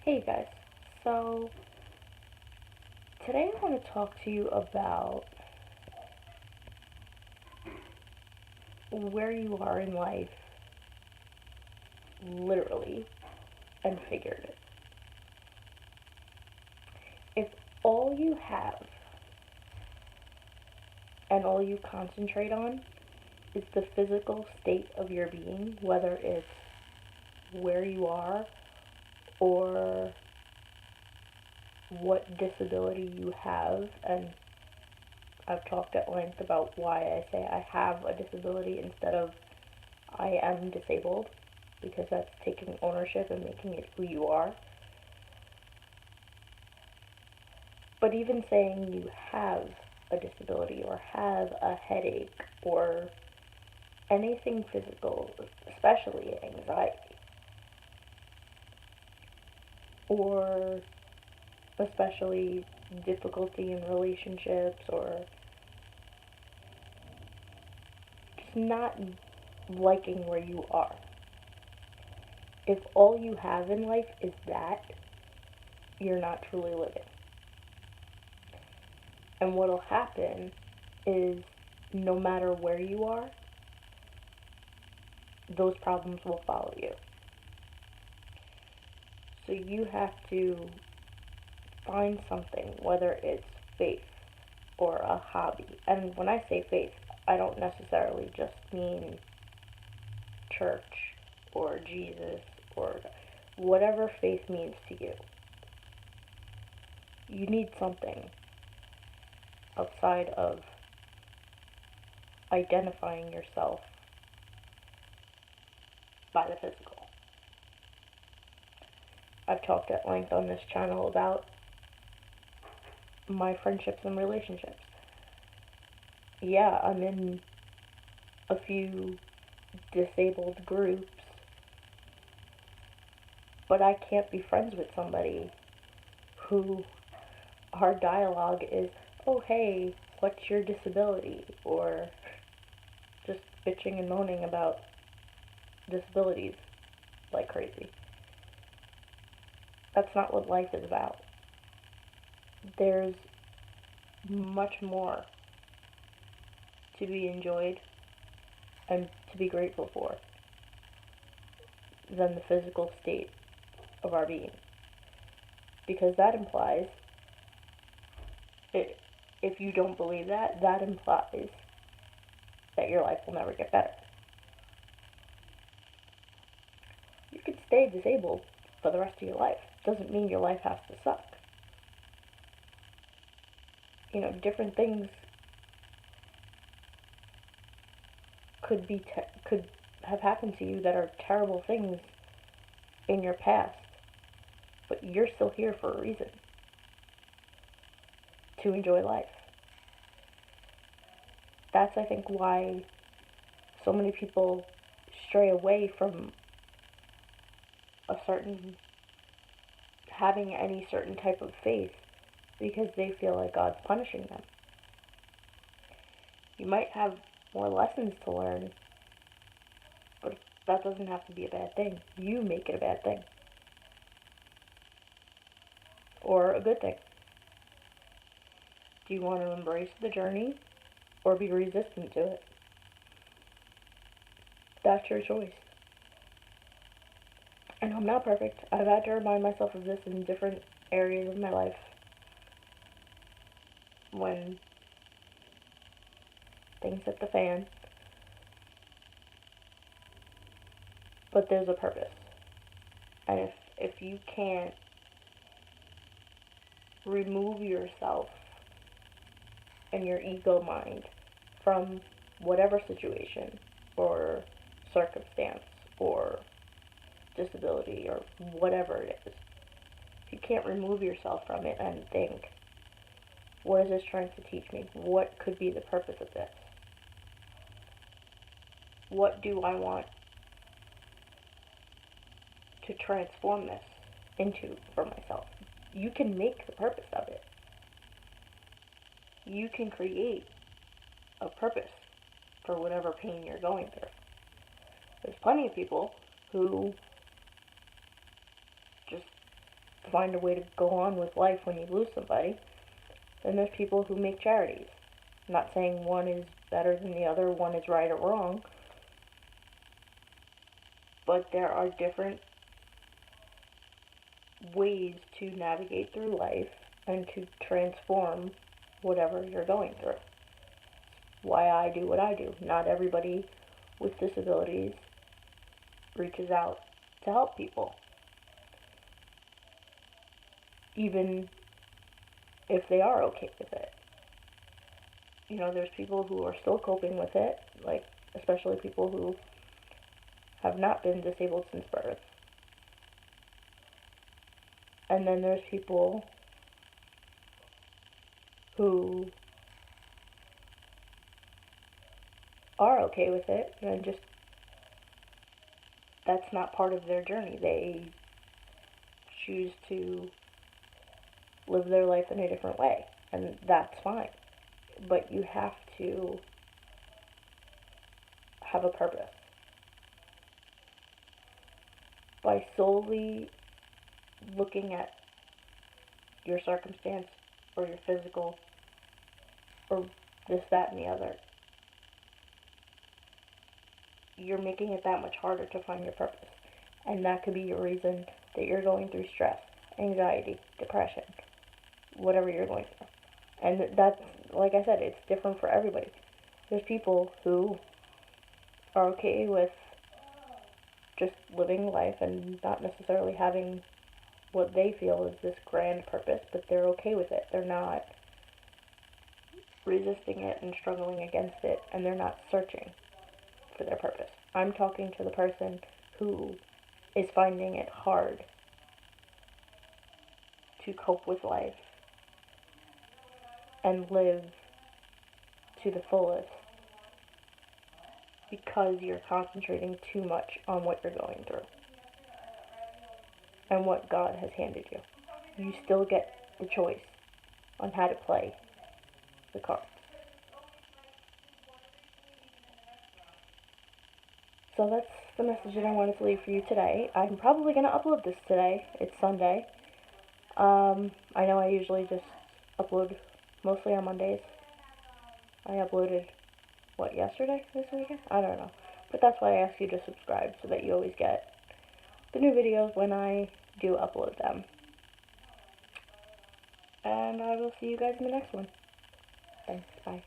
Hey guys, so today I want to talk to you about where you are in life, literally and figuratively. If all you have and all you concentrate on is the physical state of your being, whether it's where you are or what disability you have, and I've talked at length about why I say I have a disability instead of I am disabled, because that's taking ownership and making it who you are. But even saying you have a disability or have a headache or anything physical, especially anxiety, or especially difficulty in relationships, or just not liking where you are. If all you have in life is that, you're not truly living. And what'll happen is no matter where you are, those problems will follow you. So you have to find something, whether it's faith or a hobby. And when I say faith, I don't necessarily just mean church or Jesus or whatever faith means to you. You need something outside of identifying yourself by the physical. I've talked at length on this channel about my friendships and relationships. Yeah, I'm in a few disabled groups, but I can't be friends with somebody who our dialogue is, oh hey, what's your disability? Or just bitching and moaning about disabilities like crazy. That's not what life is about. There's much more to be enjoyed and to be grateful for than the physical state of our being. Because that implies, if you don't believe that, that implies that your life will never get better. You could stay disabled for the rest of your life. Doesn't mean your life has to suck. Different things could have happened to you that are terrible things in your past, but you're still here for a reason, to enjoy life. That's, I think, why so many people stray away from a certain having any certain type of faith, because they feel like God's punishing them. You might have more lessons to learn, but that doesn't have to be a bad thing. You make it a bad thing. Or a good thing. Do you want to embrace the journey or be resistant to it? That's your choice. And I'm not perfect. I've had to remind myself of this in different areas of my life when things hit the fan. But there's a purpose. And if you can't remove yourself and your ego mind from whatever situation or circumstance or disability or whatever it is, if you can't remove yourself from it and think, what is this trying to teach me? What could be the purpose of this? What do I want to transform this into for myself? You can make the purpose of it. You can create a purpose for whatever pain you're going through. There's plenty of people who just find a way to go on with life when you lose somebody. Then there's people who make charities. I'm not saying one is better than the other, one is right or wrong, but there are different ways to navigate through life and to transform whatever you're going through. Why I do what I do. Not everybody with disabilities reaches out to help people, even if they are okay with it. You know, there's people who are still coping with it, like especially people who have not been disabled since birth. And then there's people who are okay with it and just that's not part of their journey. They choose to live their life in a different way, and that's fine. But you have to have a purpose. By solely looking at your circumstance or your physical or this, that, and the other, you're making it that much harder to find your purpose. And that could be your reason that you're going through stress, anxiety, depression, whatever you're going through. And that's, like I said, it's different for everybody. There's people who are okay with just living life and not necessarily having what they feel is this grand purpose, but they're okay with it. They're not resisting it and struggling against it, and they're not searching for their purpose. I'm talking to the person who is finding it hard to cope with life and live to the fullest because you're concentrating too much on what you're going through and what God has handed you. You still get the choice on how to play the cards. So that's the message that I wanted to leave for you today. I'm probably going to upload this today. It's Sunday. I know I usually just upload mostly on Mondays. I uploaded, yesterday? This weekend? I don't know. But that's why I ask you to subscribe, so that you always get the new videos when I do upload them. And I will see you guys in the next one. Thanks. Bye.